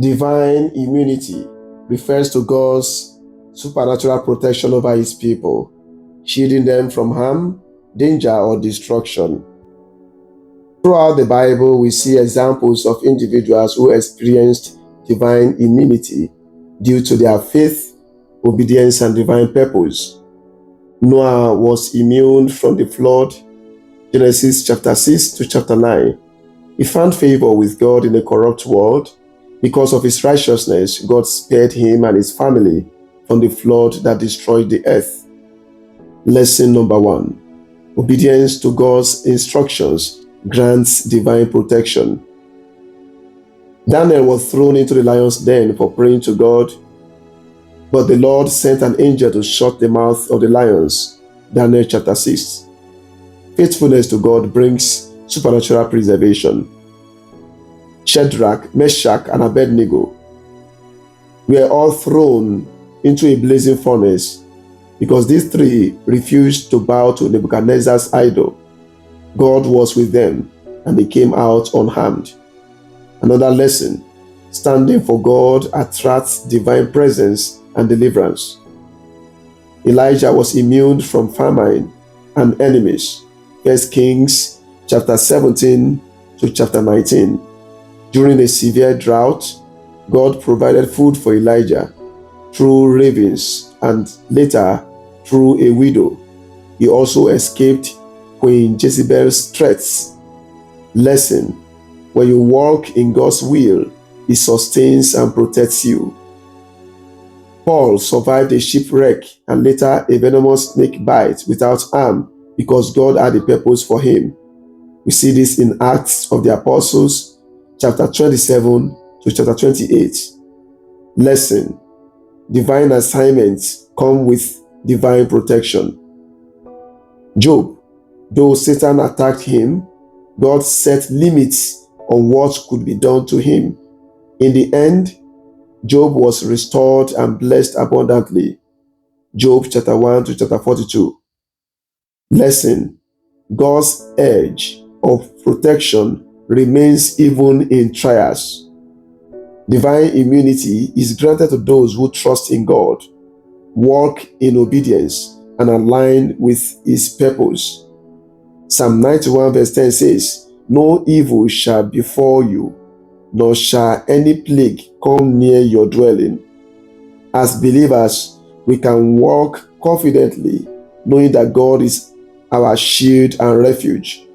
Divine immunity refers to God's supernatural protection over his people, shielding them from harm, danger, or destruction. Throughout the Bible, we see examples of individuals who experienced divine immunity due to their faith, obedience, and divine purpose. Noah was immune from the flood, Genesis chapter 6 to chapter 9. He found favor with God in a corrupt world. Because of his righteousness, God spared him and his family from the flood that destroyed the earth. Lesson number 1. Obedience to God's instructions grants divine protection. Daniel was thrown into the lion's den for praying to God, but the Lord sent an angel to shut the mouth of the lions. Daniel chapter 6. Faithfulness to God brings supernatural preservation. Shadrach, Meshach, and Abednego were all thrown into a blazing furnace because these three refused to bow to Nebuchadnezzar's idol. God was with them, and they came out unharmed. Another lesson: standing for God attracts divine presence and deliverance. Elijah was immune from famine and enemies. 1 Kings chapter 17 to chapter 19. During a severe drought, God provided food for Elijah through ravens and later through a widow. He also escaped Queen Jezebel's threats. Lesson: when you walk in God's will, He sustains and protects you. Paul survived a shipwreck and later a venomous snake bite without harm because God had a purpose for him. We see this in Acts of the Apostles, chapter 27 to chapter 28. Lesson: divine assignments come with divine protection. Job, though Satan attacked him, God set limits on what could be done to him. In the end, Job was restored and blessed abundantly. Job chapter 1 to chapter 42. Lesson: God's edge of protection remains even in trials. Divine immunity is granted to those who trust in God, walk in obedience, and align with His purpose. Psalm 91 verse 10 says, "No evil shall befall you, nor shall any plague come near your dwelling." As believers, we can walk confidently, knowing that God is our shield and refuge.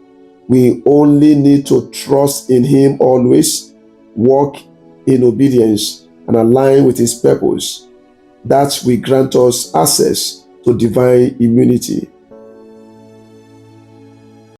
We only need to trust in Him always, walk in obedience, and align with His purpose. That will grant us access to divine immunity.